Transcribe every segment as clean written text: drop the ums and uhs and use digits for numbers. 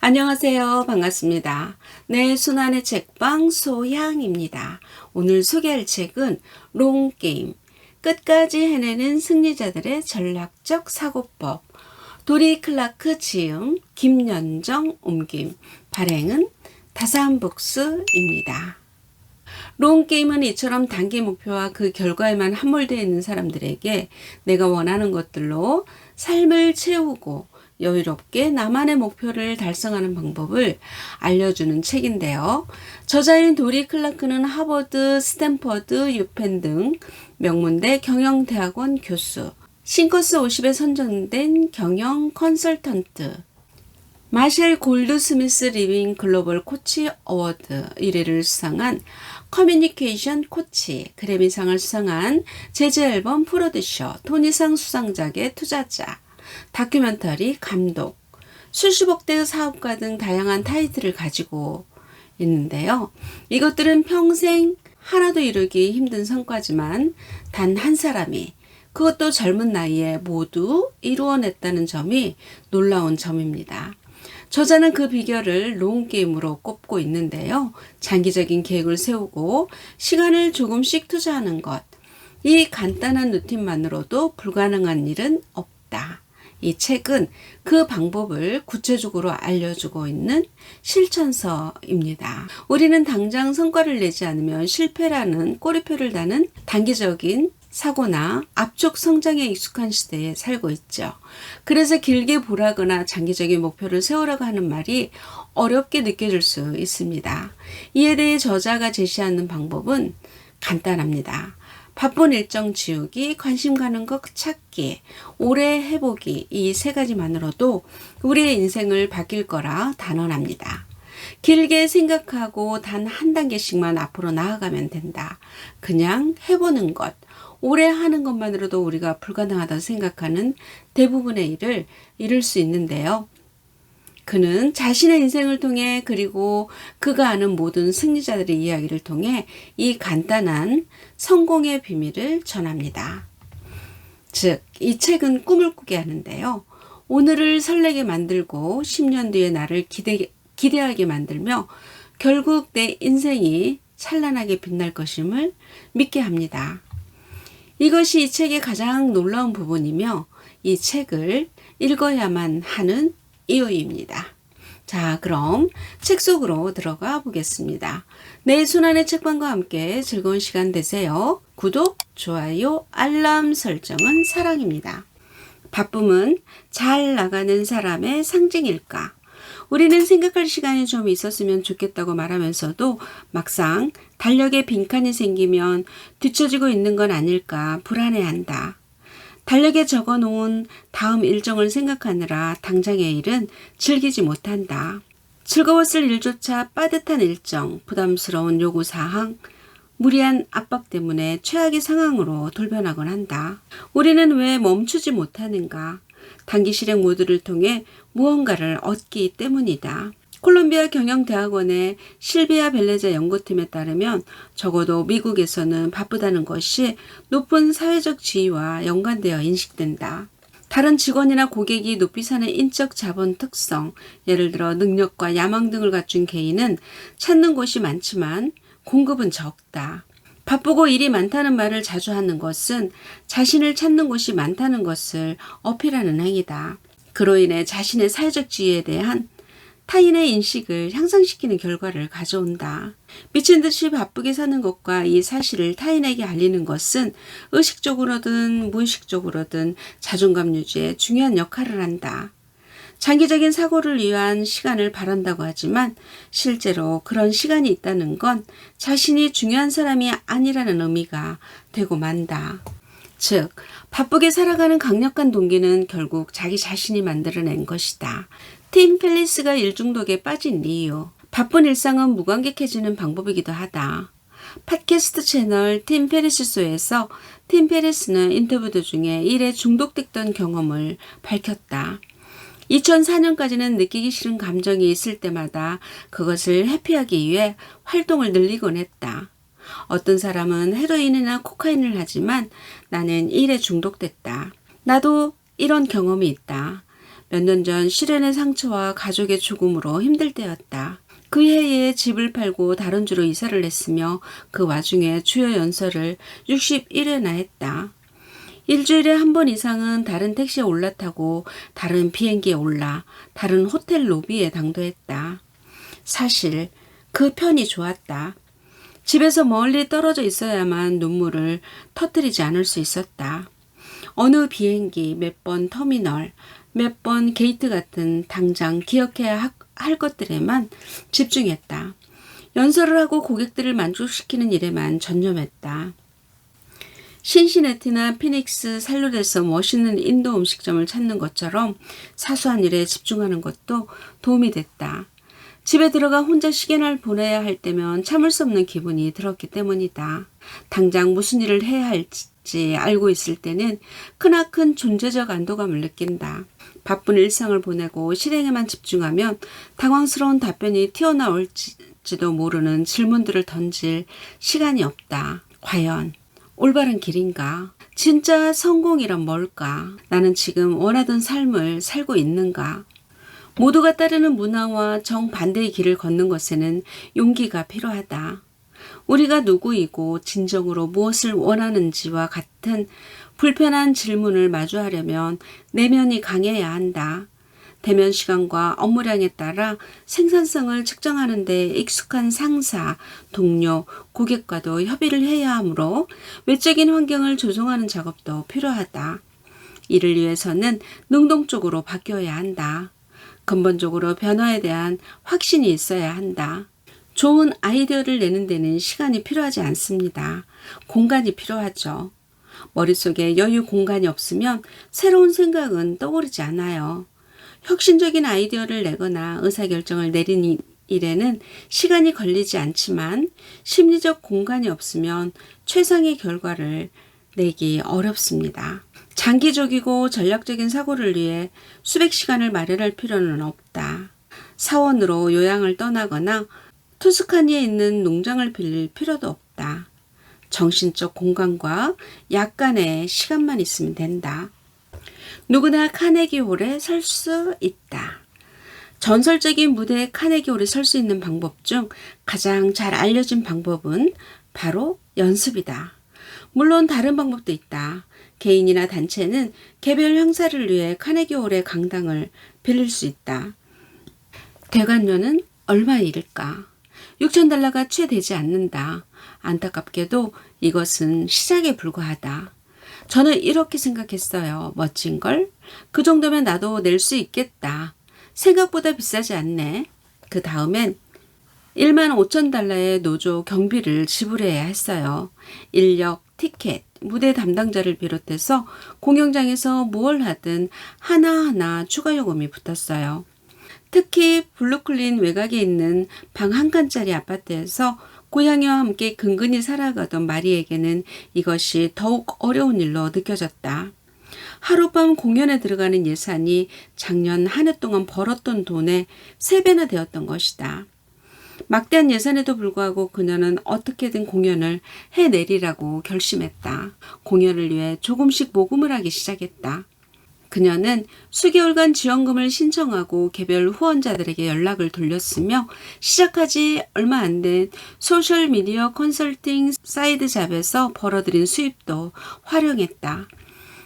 안녕하세요. 반갑습니다. 네, 순환의 책방 소향입니다. 오늘 소개할 책은 롱게임, 끝까지 해내는 승리자들의 전략적 사고법, 도리 클라크 지음, 김연정 옮김, 발행은 다산북스입니다. 롱게임은 이처럼 단기 목표와 그 결과에만 함몰되어 있는 사람들에게 내가 원하는 것들로 삶을 채우고 여유롭게 나만의 목표를 달성하는 방법을 알려주는 책인데요. 저자인 도리 클라크는 하버드, 스탠퍼드, 유펜 등 명문대 경영대학원 교수, 싱커스 50에 선정된 경영 컨설턴트, 마셸 골드스미스 리빙 글로벌 코치 어워드 1위를 수상한 커뮤니케이션 코치, 그래미상을 수상한 재즈 앨범 프로듀서, 토니상 수상작의 투자자, 다큐멘터리 감독, 수십억 대의 사업가 등 다양한 타이틀을 가지고 있는데요. 이것들은 평생 하나도 이루기 힘든 성과지만 단 한 사람이, 그것도 젊은 나이에 모두 이루어냈다는 점이 놀라운 점입니다. 저자는 그 비결을 롱게임으로 꼽고 있는데요. 장기적인 계획을 세우고 시간을 조금씩 투자하는 것, 이 간단한 루틴만으로도 불가능한 일은 없다. 이 책은 그 방법을 구체적으로 알려주고 있는 실천서입니다. 우리는 당장 성과를 내지 않으면 실패라는 꼬리표를 다는 단기적인 사고나 압축 성장에 익숙한 시대에 살고 있죠. 그래서 길게 보라거나 장기적인 목표를 세우라고 하는 말이 어렵게 느껴질 수 있습니다. 이에 대해 저자가 제시하는 방법은 간단합니다. 바쁜 일정 지우기, 관심 가는 것 찾기, 오래 해보기, 이 세 가지만으로도 우리의 인생을 바뀔 거라 단언합니다. 길게 생각하고 단 한 단계씩만 앞으로 나아가면 된다. 그냥 해보는 것, 오래 하는 것만으로도 우리가 불가능하다고 생각하는 대부분의 일을 이룰 수 있는데요. 그는 자신의 인생을 통해, 그리고 그가 아는 모든 승리자들의 이야기를 통해 이 간단한 성공의 비밀을 전합니다. 즉, 이 책은 꿈을 꾸게 하는데요. 오늘을 설레게 만들고 10년 뒤의 나를 기대하게 만들며 결국 내 인생이 찬란하게 빛날 것임을 믿게 합니다. 이것이 이 책의 가장 놀라운 부분이며 이 책을 읽어야만 하는 이유입니다. 자, 그럼 책 속으로 들어가 보겠습니다. 내 순환의 책방과 함께 즐거운 시간 되세요. 구독, 좋아요, 알람 설정은 사랑입니다. 바쁨은 잘 나가는 사람의 상징일까? 우리는 생각할 시간이 좀 있었으면 좋겠다고 말하면서도 막상 달력에 빈칸이 생기면 뒤처지고 있는 건 아닐까 불안해한다. 달력에 적어놓은 다음 일정을 생각하느라 당장의 일은 즐기지 못한다. 즐거웠을 일조차 빠듯한 일정, 부담스러운 요구사항, 무리한 압박 때문에 최악의 상황으로 돌변하곤 한다. 우리는 왜 멈추지 못하는가? 단기 실행 모드를 통해 무언가를 얻기 때문이다. 콜롬비아 경영대학원의 실비아 벨레자 연구팀에 따르면 적어도 미국에서는 바쁘다는 것이 높은 사회적 지위와 연관되어 인식된다. 다른 직원이나 고객이 높이 사는 인적 자본 특성, 예를 들어 능력과 야망 등을 갖춘 개인은 찾는 곳이 많지만 공급은 적다. 바쁘고 일이 많다는 말을 자주 하는 것은 자신을 찾는 곳이 많다는 것을 어필하는 행위다. 그로 인해 자신의 사회적 지위에 대한 타인의 인식을 향상시키는 결과를 가져온다. 미친 듯이 바쁘게 사는 것과 이 사실을 타인에게 알리는 것은 의식적으로든 무의식적으로든 자존감 유지에 중요한 역할을 한다. 장기적인 사고를 위한 시간을 바란다고 하지만 실제로 그런 시간이 있다는 건 자신이 중요한 사람이 아니라는 의미가 되고 만다. 즉, 바쁘게 살아가는 강력한 동기는 결국 자기 자신이 만들어낸 것이다. 팀 페리스가 일중독에 빠진 이유, 바쁜 일상은 무관객해지는 방법이기도 하다. 팟캐스트 채널 팀 페리스 쇼에서 팀 페리스는 인터뷰 도중에 일에 중독됐던 경험을 밝혔다. 2004년까지는 느끼기 싫은 감정이 있을 때마다 그것을 회피하기 위해 활동을 늘리곤 했다. 어떤 사람은 헤로인이나 코카인을 하지만 나는 일에 중독됐다. 나도 이런 경험이 있다. 몇 년 전 실연의 상처와 가족의 죽음으로 힘들 때였다. 그 해에 집을 팔고 다른 주로 이사를 했으며 그 와중에 주요 연설을 61회나 했다. 일주일에 한 번 이상은 다른 택시에 올라타고 다른 비행기에 올라 다른 호텔 로비에 당도했다. 사실 그 편이 좋았다. 집에서 멀리 떨어져 있어야만 눈물을 터뜨리지 않을 수 있었다. 어느 비행기, 몇 번 터미널, 몇 번 게이트 같은 당장 기억해야 할 것들에만 집중했다. 연설을 하고 고객들을 만족시키는 일에만 전념했다. 신시내티나 피닉스 살루에서 멋있는 인도 음식점을 찾는 것처럼 사소한 일에 집중하는 것도 도움이 됐다. 집에 들어가 혼자 시간을 보내야 할 때면 참을 수 없는 기분이 들었기 때문이다. 당장 무슨 일을 해야 할지 알고 있을 때는 크나큰 존재적 안도감을 느낀다. 바쁜 일상을 보내고 실행에만 집중하면 당황스러운 답변이 튀어나올지도 모르는 질문들을 던질 시간이 없다. 과연 올바른 길인가? 진짜 성공이란 뭘까? 나는 지금 원하던 삶을 살고 있는가? 모두가 따르는 문화와 정반대의 길을 걷는 것에는 용기가 필요하다. 우리가 누구이고 진정으로 무엇을 원하는지와 같은 불편한 질문을 마주하려면 내면이 강해야 한다. 대면 시간과 업무량에 따라 생산성을 측정하는 데 익숙한 상사, 동료, 고객과도 협의를 해야 하므로 외적인 환경을 조성하는 작업도 필요하다. 이를 위해서는 능동적으로 바뀌어야 한다. 근본적으로 변화에 대한 확신이 있어야 한다. 좋은 아이디어를 내는 데는 시간이 필요하지 않습니다. 공간이 필요하죠. 머릿속에 여유 공간이 없으면 새로운 생각은 떠오르지 않아요. 혁신적인 아이디어를 내거나 의사결정을 내리는 일에는 시간이 걸리지 않지만 심리적 공간이 없으면 최상의 결과를 내기 어렵습니다. 장기적이고 전략적인 사고를 위해 수백 시간을 마련할 필요는 없다. 사원으로 요양을 떠나거나 투스카니에 있는 농장을 빌릴 필요도 없다. 정신적 공간과 약간의 시간만 있으면 된다. 누구나 카네기홀에 설 수 있다. 전설적인 무대에 카네기홀에 설 수 있는 방법 중 가장 잘 알려진 방법은 바로 연습이다. 물론 다른 방법도 있다. 개인이나 단체는 개별 행사를 위해 카네기홀의 강당을 빌릴 수 있다. 대관료는 얼마일까? $6,000가 채 되지 않는다. 안타깝게도 이것은 시작에 불과하다. 저는 이렇게 생각했어요. 멋진걸? 그 정도면 나도 낼 수 있겠다. 생각보다 비싸지 않네. 그 다음엔 $15,000의 노조 경비를 지불해야 했어요. 인력, 티켓, 무대 담당자를 비롯해서 공연장에서 무얼 하든 하나하나 추가 요금이 붙었어요. 특히 블루클린 외곽에 있는 방 한 칸짜리 아파트에서 고양이와 함께 근근히 살아가던 마리에게는 이것이 더욱 어려운 일로 느껴졌다. 하룻밤 공연에 들어가는 예산이 작년 한 해 동안 벌었던 돈의 3배나 되었던 것이다. 막대한 예산에도 불구하고 그녀는 어떻게든 공연을 해내리라고 결심했다. 공연을 위해 조금씩 모금을 하기 시작했다. 그녀는 수개월간 지원금을 신청하고 개별 후원자들에게 연락을 돌렸으며 시작하지 얼마 안 된 소셜미디어 컨설팅 사이드 잡에서 벌어들인 수입도 활용했다.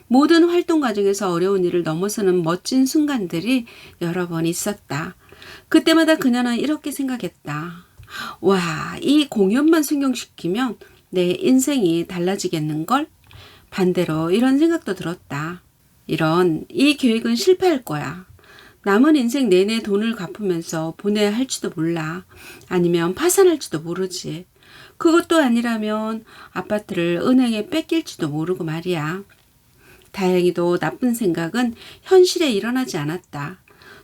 모든 활동 과정에서 어려운 일을 넘어서는 멋진 순간들이 여러 번 있었다. 그때마다 그녀는 이렇게 생각했다. 와, 이 공연만 성공시키면 내 인생이 달라지겠는걸? 반대로 이런 생각도 들었다. 이 계획은 실패할 거야. 남은 인생 내내 돈을 갚으면서 보내야 할지도 몰라. 아니면 파산할지도 모르지. 그것도 아니라면 아파트를 은행에 뺏길지도 모르고 말이야. 다행히도 나쁜 생각은 현실에 일어나지 않았다.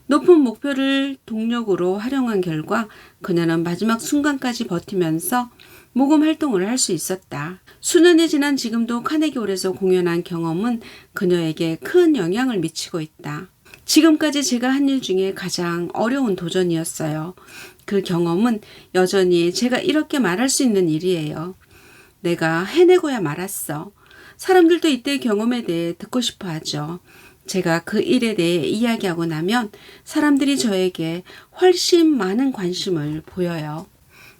높은 목표를 동력으로 활용한 결과 그녀는 마지막 순간까지 버티면서 모금 활동을 할 수 있었다. 수년이 지난 지금도 카네기홀에서 공연한 경험은 그녀에게 큰 영향을 미치고 있다. 지금까지 제가 한 일 중에 가장 어려운 도전이었어요. 그 경험은 여전히 제가 이렇게 말할 수 있는 일이에요. 내가 해내고야 말았어. 사람들도 이때의 경험에 대해 듣고 싶어 하죠. 제가 그 일에 대해 이야기하고 나면 사람들이 저에게 훨씬 많은 관심을 보여요.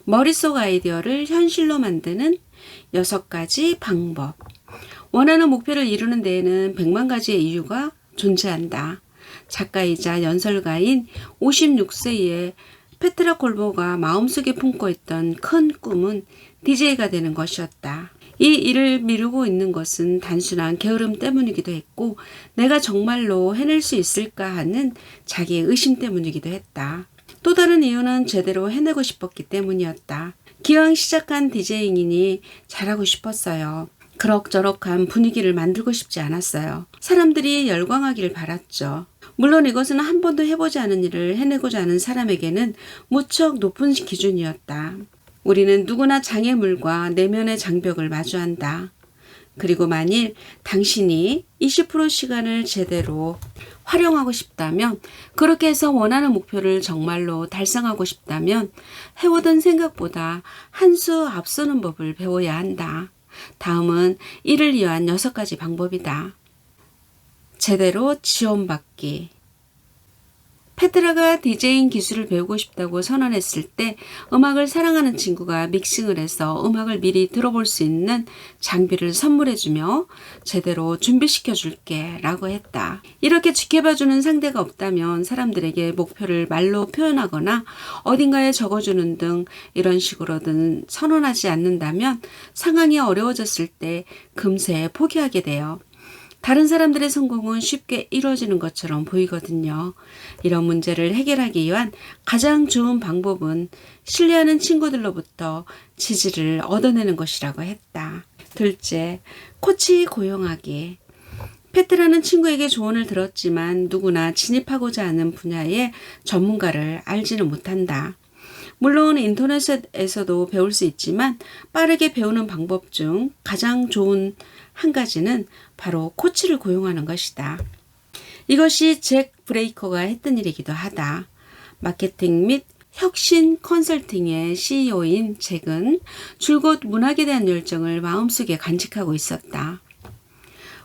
머릿속 아이디어를 현실로 만드는 6가지 방법. 원하는 목표를 이루는 데에는 100만 가지의 이유가 존재한다. 작가이자 연설가인 56세의 페트라 콜보가 마음속에 품고 있던 큰 꿈은 DJ가 되는 것이었다. 이 일을 미루고 있는 것은 단순한 게으름 때문이기도 했고 내가 정말로 해낼 수 있을까 하는 자기의 의심 때문이기도 했다. 또 다른 이유는 제대로 해내고 싶었기 때문이었다. 기왕 시작한 디제잉이니 잘하고 싶었어요. 그럭저럭한 분위기를 만들고 싶지 않았어요. 사람들이 열광하길 바랐죠. 물론 이것은 한 번도 해보지 않은 일을 해내고자 하는 사람에게는 무척 높은 기준이었다. 우리는 누구나 장애물과 내면의 장벽을 마주한다. 그리고 만일 당신이 20% 시간을 제대로 활용하고 싶다면, 그렇게 해서 원하는 목표를 정말로 달성하고 싶다면 해오던 생각보다 한 수 앞서는 법을 배워야 한다. 다음은 이를 위한 6가지 방법이다. 제대로 지원받기. 페트라가 디제잉 기술을 배우고 싶다고 선언했을 때 음악을 사랑하는 친구가 믹싱을 해서 음악을 미리 들어볼 수 있는 장비를 선물해주며 제대로 준비시켜줄게 라고 했다. 이렇게 지켜봐주는 상대가 없다면 사람들에게 목표를 말로 표현하거나 어딘가에 적어주는 등 이런 식으로든 선언하지 않는다면 상황이 어려워졌을 때 금세 포기하게 돼요. 다른 사람들의 성공은 쉽게 이루어지는 것처럼 보이거든요. 이런 문제를 해결하기 위한 가장 좋은 방법은 신뢰하는 친구들로부터 지지를 얻어내는 것이라고 했다. 둘째, 코치 고용하기. 페트라는 친구에게 조언을 들었지만 누구나 진입하고자 하는 분야의 전문가를 알지는 못한다. 물론 인터넷에서도 배울 수 있지만 빠르게 배우는 방법 중 가장 좋은 한 가지는 바로 코치를 고용하는 것이다. 이것이 잭 브레이커가 했던 일이기도 하다. 마케팅 및 혁신 컨설팅의 CEO인 잭은 줄곧 문학에 대한 열정을 마음속에 간직하고 있었다.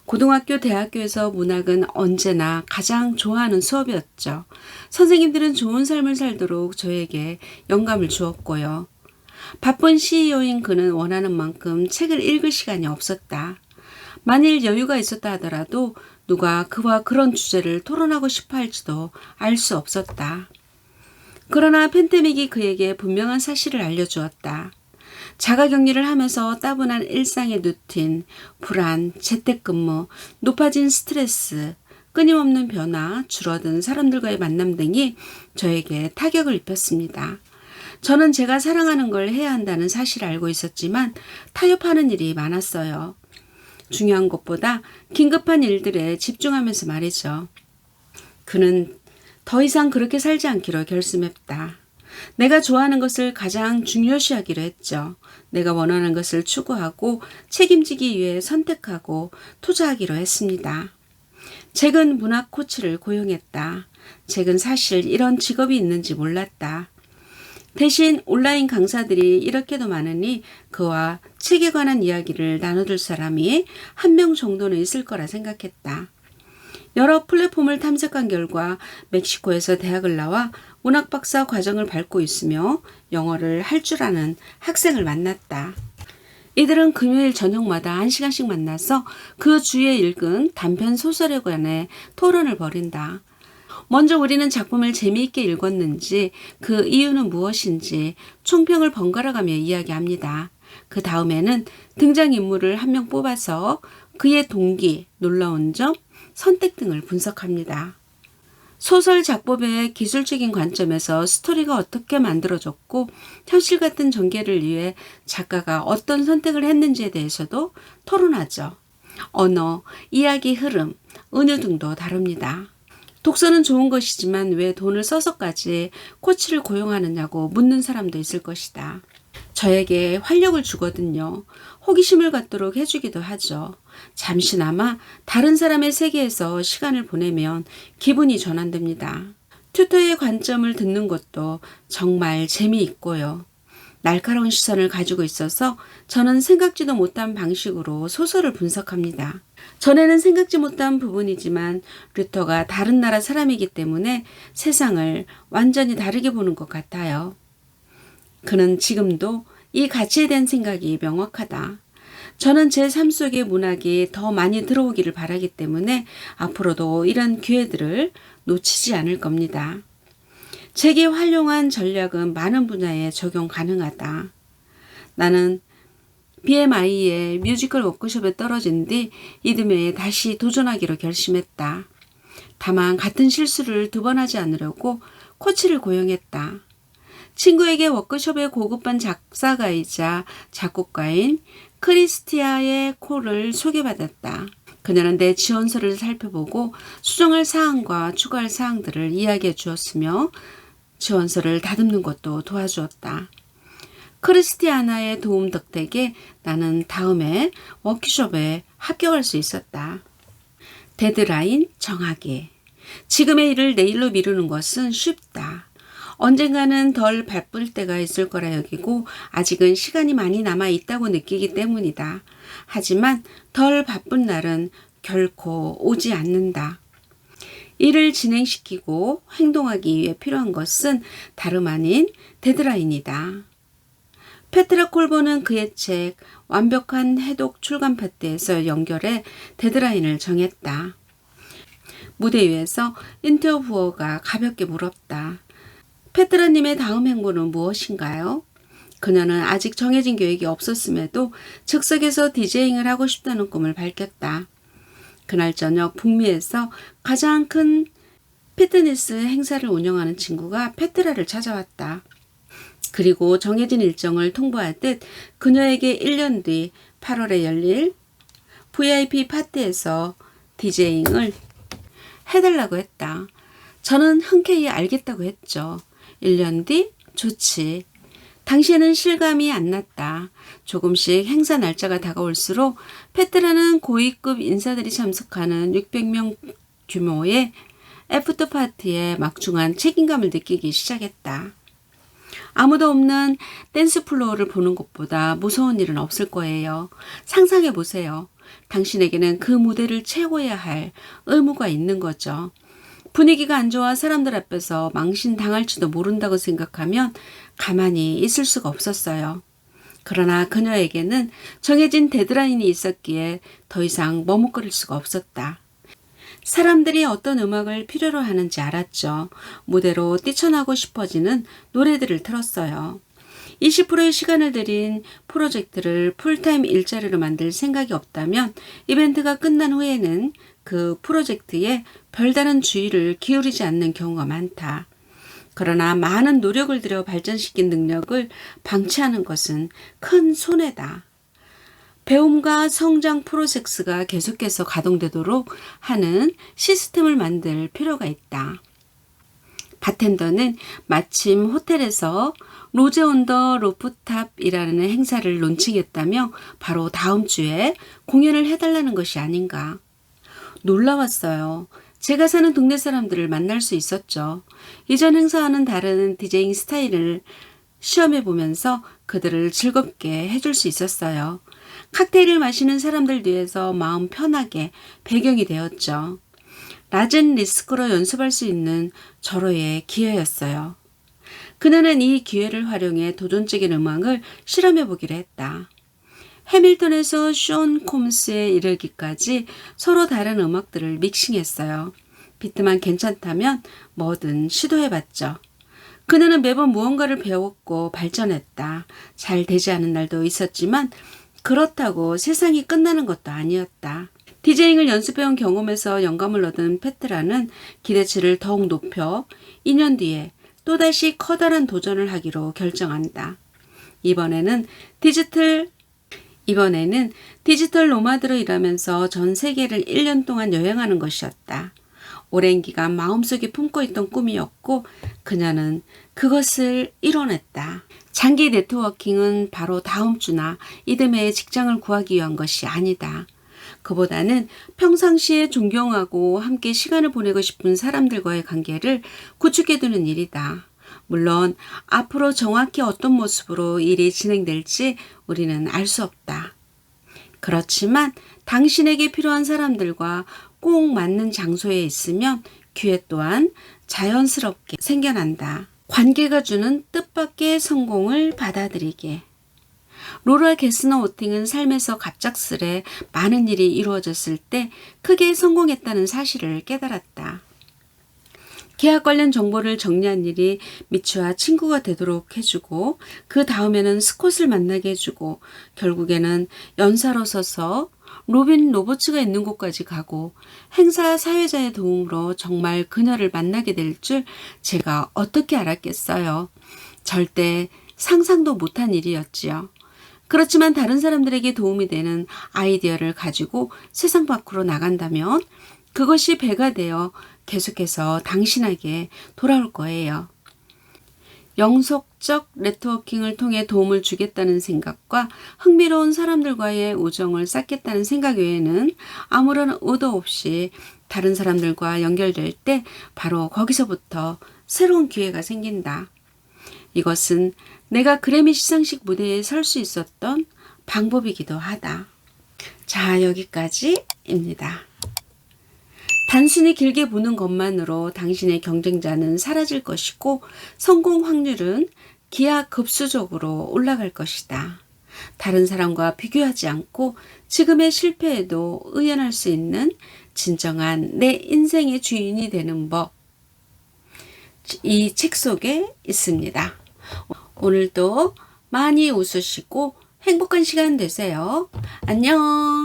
고등학교, 대학교에서 문학은 언제나 가장 좋아하는 수업이었죠. 선생님들은 좋은 삶을 살도록 저에게 영감을 주었고요. 바쁜 CEO인 그는 원하는 만큼 책을 읽을 시간이 없었다. 만일 여유가 있었다 하더라도 누가 그와 그런 주제를 토론하고 싶어 할지도 알 수 없었다. 그러나 팬데믹이 그에게 분명한 사실을 알려주었다. 자가격리를 하면서 따분한 일상의 루틴, 불안, 재택근무, 높아진 스트레스, 끊임없는 변화, 줄어든 사람들과의 만남 등이 저에게 타격을 입혔습니다. 저는 제가 사랑하는 걸 해야 한다는 사실을 알고 있었지만 타협하는 일이 많았어요. 중요한 것보다 긴급한 일들에 집중하면서 말이죠. 그는 더 이상 그렇게 살지 않기로 결심했다. 내가 좋아하는 것을 가장 중요시하기로 했죠. 내가 원하는 것을 추구하고 책임지기 위해 선택하고 투자하기로 했습니다. 잭은 문학 코치를 고용했다. 잭은 사실 이런 직업이 있는지 몰랐다. 대신 온라인 강사들이 이렇게도 많으니 그와 책에 관한 이야기를 나눠줄 사람이 한 명 정도는 있을 거라 생각했다. 여러 플랫폼을 탐색한 결과 멕시코에서 대학을 나와 문학박사 과정을 밟고 있으며 영어를 할 줄 아는 학생을 만났다. 이들은 금요일 저녁마다 1시간씩 만나서 그 주에 읽은 단편 소설에 관해 토론을 벌인다. 먼저 우리는 작품을 재미있게 읽었는지 그 이유는 무엇인지 총평을 번갈아가며 이야기합니다. 그 다음에는 등장인물을 한 명 뽑아서 그의 동기, 놀라운 점, 선택 등을 분석합니다. 소설 작법의 기술적인 관점에서 스토리가 어떻게 만들어졌고 현실 같은 전개를 위해 작가가 어떤 선택을 했는지에 대해서도 토론하죠. 언어, 이야기 흐름, 은유 등도 다룹니다. 독서는 좋은 것이지만 왜 돈을 써서까지 코치를 고용하느냐고 묻는 사람도 있을 것이다. 저에게 활력을 주거든요. 호기심을 갖도록 해주기도 하죠. 잠시나마 다른 사람의 세계에서 시간을 보내면 기분이 전환됩니다. 튜터의 관점을 듣는 것도 정말 재미있고요. 날카로운 시선을 가지고 있어서 저는 생각지도 못한 방식으로 소설을 분석합니다. 전에는 생각지 못한 부분이지만 루터가 다른 나라 사람이기 때문에 세상을 완전히 다르게 보는 것 같아요. 그는 지금도 이 가치에 대한 생각이 명확하다. 저는 제 삶 속에 문학이 더 많이 들어오기를 바라기 때문에 앞으로도 이런 기회들을 놓치지 않을 겁니다. 책이 활용한 전략은 많은 분야에 적용 가능하다. 나는 BMI의 뮤지컬 워크숍에 떨어진 뒤 이듬해에 다시 도전하기로 결심했다. 다만 같은 실수를 2번 하지 않으려고 코치를 고용했다. 친구에게 워크숍의 고급반 작사가이자 작곡가인 크리스티아의 콜을 소개받았다. 그녀는 내 지원서를 살펴보고 수정할 사항과 추가할 사항들을 이야기해 주었으며 지원서를 다듬는 것도 도와주었다. 크리스티아나의 도움 덕택에 나는 다음에 워크숍에 합격할 수 있었다. 데드라인 정하기. 지금의 일을 내일로 미루는 것은 쉽다. 언젠가는 덜 바쁠 때가 있을 거라 여기고 아직은 시간이 많이 남아 있다고 느끼기 때문이다. 하지만 덜 바쁜 날은 결코 오지 않는다. 일을 진행시키고 행동하기 위해 필요한 것은 다름 아닌 데드라인이다. 페트라 콜버는 그의 책 완벽한 해독 출간 파티에서 연결해 데드라인을 정했다. 무대 위에서 인터뷰어가 가볍게 물었다. 페트라님의 다음 행보는 무엇인가요? 그녀는 아직 정해진 계획이 없었음에도 즉석에서 디제잉을 하고 싶다는 꿈을 밝혔다. 그날 저녁 북미에서 가장 큰 피트니스 행사를 운영하는 친구가 페트라를 찾아왔다. 그리고 정해진 일정을 통보하듯 그녀에게 1년 뒤 8월에 열릴 VIP 파티에서 디제잉을 해달라고 했다. 저는 흔쾌히 알겠다고 했죠. 1년 뒤? 좋지. 당시에는 실감이 안 났다. 조금씩 행사 날짜가 다가올수록 페트라는 고위급 인사들이 참석하는 600명 규모의 애프터 파티에 막중한 책임감을 느끼기 시작했다. 아무도 없는 댄스 플로어를 보는 것보다 무서운 일은 없을 거예요. 상상해 보세요. 당신에게는 그 무대를 채워야 할 의무가 있는 거죠. 분위기가 안 좋아 사람들 앞에서 망신당할지도 모른다고 생각하면 가만히 있을 수가 없었어요. 그러나 그녀에게는 정해진 데드라인이 있었기에 더 이상 머뭇거릴 수가 없었다. 사람들이 어떤 음악을 필요로 하는지 알았죠. 무대로 뛰쳐나고 싶어지는 노래들을 틀었어요. 20%의 시간을 들인 프로젝트를 풀타임 일자리로 만들 생각이 없다면 이벤트가 끝난 후에는 그 프로젝트에 별다른 주의를 기울이지 않는 경우가 많다. 그러나 많은 노력을 들여 발전시킨 능력을 방치하는 것은 큰 손해다. 배움과 성장 프로세스가 계속해서 가동되도록 하는 시스템을 만들 필요가 있다. 바텐더는 마침 호텔에서 로제 온 더 루프탑이라는 행사를 론칭했다며 바로 다음 주에 공연을 해달라는 것이 아닌가. 놀라웠어요. 제가 사는 동네 사람들을 만날 수 있었죠. 이전 행사와는 다른 디제잉 스타일을 시험해보면서 그들을 즐겁게 해줄 수 있었어요. 칵테일을 마시는 사람들 뒤에서 마음 편하게 배경이 되었죠. 낮은 리스크로 연습할 수 있는 절호의 기회였어요. 그녀는 이 기회를 활용해 도전적인 음악을 실험해보기로 했다. 해밀턴에서 숀 콤스에 이르기까지 서로 다른 음악들을 믹싱했어요. 비트만 괜찮다면 뭐든 시도해봤죠. 그녀는 매번 무언가를 배웠고 발전했다. 잘 되지 않은 날도 있었지만 그렇다고 세상이 끝나는 것도 아니었다. 디제잉을 연습해온 경험에서 영감을 얻은 페트라는 기대치를 더욱 높여 2년 뒤에 또다시 커다란 도전을 하기로 결정한다. 이번에는 디지털 노마드로 일하면서 전 세계를 1년 동안 여행하는 것이었다. 오랜 기간 마음속에 품고 있던 꿈이었고 그녀는 그것을 이뤄냈다. 장기 네트워킹은 바로 다음 주나 이듬해에 직장을 구하기 위한 것이 아니다. 그보다는 평상시에 존경하고 함께 시간을 보내고 싶은 사람들과의 관계를 구축해두는 일이다. 물론 앞으로 정확히 어떤 모습으로 일이 진행될지 우리는 알 수 없다. 그렇지만 당신에게 필요한 사람들과 꼭 맞는 장소에 있으면 기회 또한 자연스럽게 생겨난다. 관계가 주는 뜻밖의 성공을 받아들이게. 로라 게스너 오팅은 삶에서 갑작스레 많은 일이 이루어졌을 때 크게 성공했다는 사실을 깨달았다. 계약 관련 정보를 정리한 일이 미츠와 친구가 되도록 해주고 그 다음에는 스콧을 만나게 해주고 결국에는 연사로 서서 로빈 로버츠가 있는 곳까지 가고 행사 사회자의 도움으로 정말 그녀를 만나게 될 줄 제가 어떻게 알았겠어요. 절대 상상도 못한 일이었지요. 그렇지만 다른 사람들에게 도움이 되는 아이디어를 가지고 세상 밖으로 나간다면 그것이 배가 되어 계속해서 당신에게 돌아올 거예요. 영속적 네트워킹을 통해 도움을 주겠다는 생각과 흥미로운 사람들과의 우정을 쌓겠다는 생각 외에는 아무런 의도 없이 다른 사람들과 연결될 때 바로 거기서부터 새로운 기회가 생긴다. 이것은 내가 그래미 시상식 무대에 설 수 있었던 방법이기도 하다. 자, 여기까지입니다. 단순히 길게 보는 것만으로 당신의 경쟁자는 사라질 것이고 성공 확률은 기하급수적으로 올라갈 것이다. 다른 사람과 비교하지 않고 지금의 실패에도 의연할 수 있는 진정한 내 인생의 주인이 되는 법. 이 책 속에 있습니다. 오늘도 많이 웃으시고 행복한 시간 되세요. 안녕.